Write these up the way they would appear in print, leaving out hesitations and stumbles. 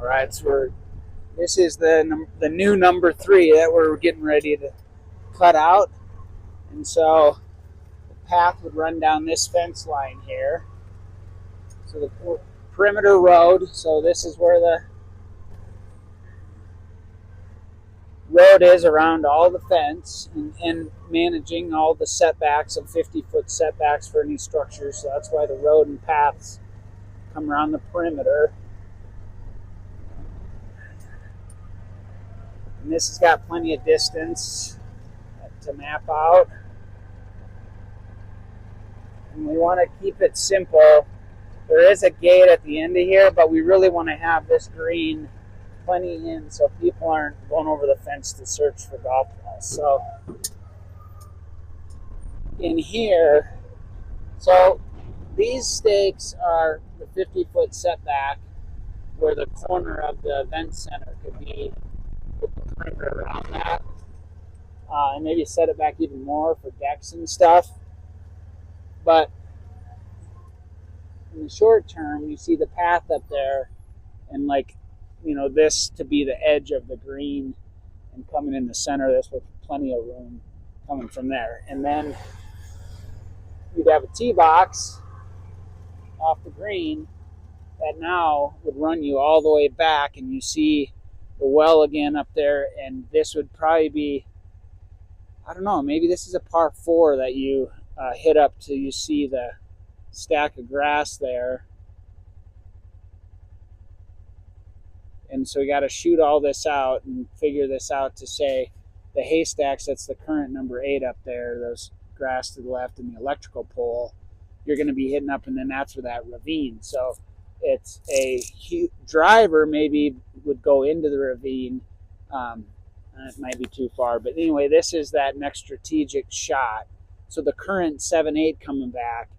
right, so this is the new number 3 that we're getting ready to cut out, and so the path would run down this fence line here. So the perimeter road. So this is where the road is around all the fence, and managing all the setbacks of 50-foot setbacks for any structures. So that's why the road and paths come around the perimeter. And this has got plenty of distance to map out. And we want to keep it simple. There is a gate at the end of here, but we really want to have this green plenty in so people aren't going over the fence to search for golf balls. So in here, so these stakes are the 50-foot setback where the corner of the event center could be, with the perimeter around that. And maybe set it back even more for decks and stuff. But in the short term, you see the path up there, and this to be the edge of the green and coming in the center of this with plenty of room coming from there. And then you'd have a tee box off the green that now would run you all the way back, and you see the well again up there, and this would probably be, I don't know, maybe this is a par 4 that you hit up till you see the stack of grass there. And so we got to shoot all this out and figure this out to say the haystacks, that's the current number 8 up there, those grass to the left and the electrical pole, you're going to be hitting up, and then that's where that ravine. So it's a driver maybe would go into the ravine. It might be too far, but anyway, this is that next strategic shot. So the current 7-8 coming back,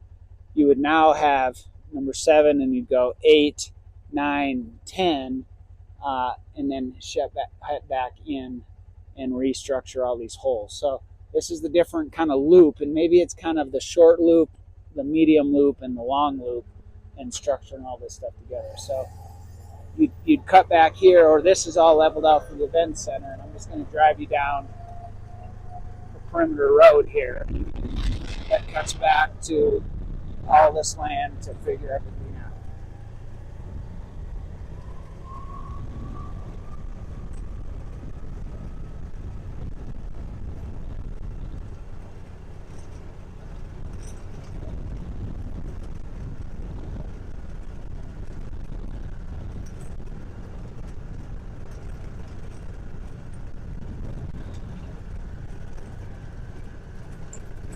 you would now have number 7, and you'd go 8, 9, 10, and then head back in and restructure all these holes. So this is the different kind of loop, and maybe it's kind of the short loop, the medium loop, and the long loop, and structuring all this stuff together. So you'd cut back here, or this is all leveled out for the event center, and I'm just going to drive you down the perimeter road here that cuts back to all this land to figure everything out.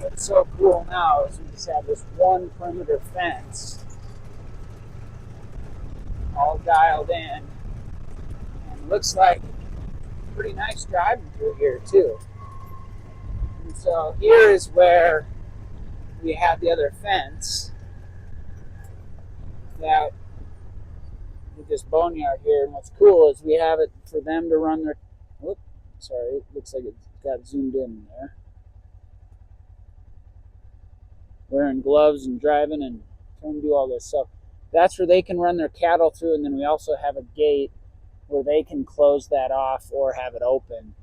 What's so cool now is we just have this one perimeter fence all dialed in, and looks like pretty nice driving through here too. And so here is where we have the other fence that with this boneyard here, and what's cool is we have it for them to run their, it looks like it got zoomed in there. Wearing gloves and driving and trying to do all this. So that's where they can run their cattle through, and then we also have a gate where they can close that off or have it open.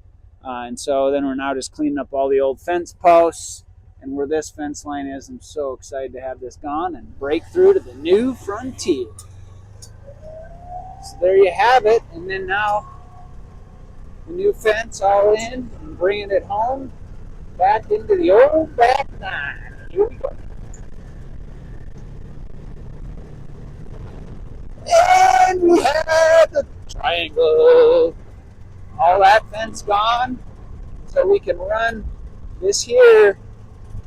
And so then we're now just cleaning up all the old fence posts, and where this fence line is, I'm so excited to have this gone and break through to the new frontier. So there you have it, and then now the new fence all in and bringing it home back into the old back 9. Here we go. And we have the triangle. All that fence gone, so we can run. This here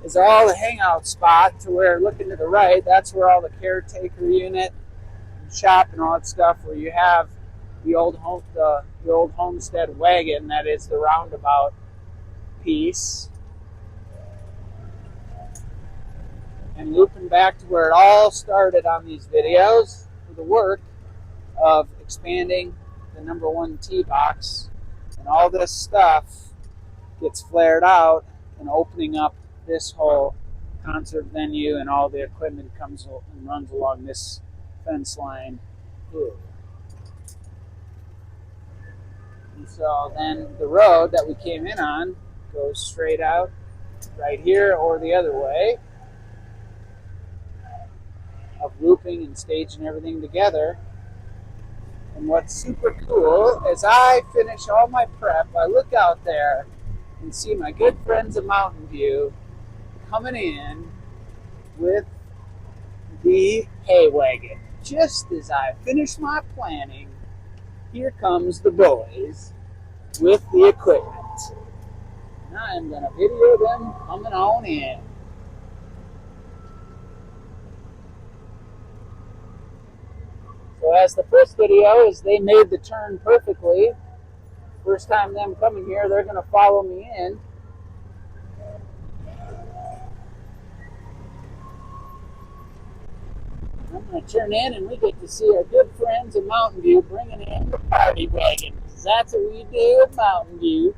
is all the hangout spot to where, looking to the right, that's where all the caretaker unit and shop and all that stuff, where you have the old homestead wagon that is the roundabout piece. And looping back to where it all started on these videos, for the work of expanding the number 1 tee box, and all this stuff gets flared out and opening up this whole concert venue, and all the equipment comes and runs along this fence line here. And so then the road that we came in on goes straight out right here or the other way of looping and staging everything together. And what's super cool is I finish all my prep, I look out there and see my good friends at Mountain View coming in with the hay wagon. Just as I finish my planning, here comes the boys with the equipment. And I am going to video them coming on in. So as the first video is they made the turn perfectly. First time them coming here, they're going to follow me in. I'm going to turn in and we get to see our good friends at Mountain View bringing in the party wagon. Because that's what we do at Mountain View.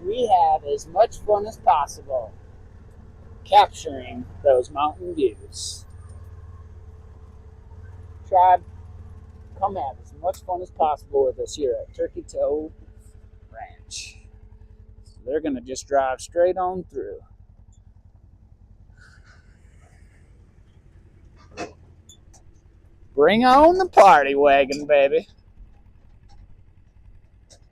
We have as much fun as possible capturing those mountain views. Tribe, come have as much fun as possible with us here at Turkey Toe Ranch. So they're going to just drive straight on through. Bring on the party wagon, baby.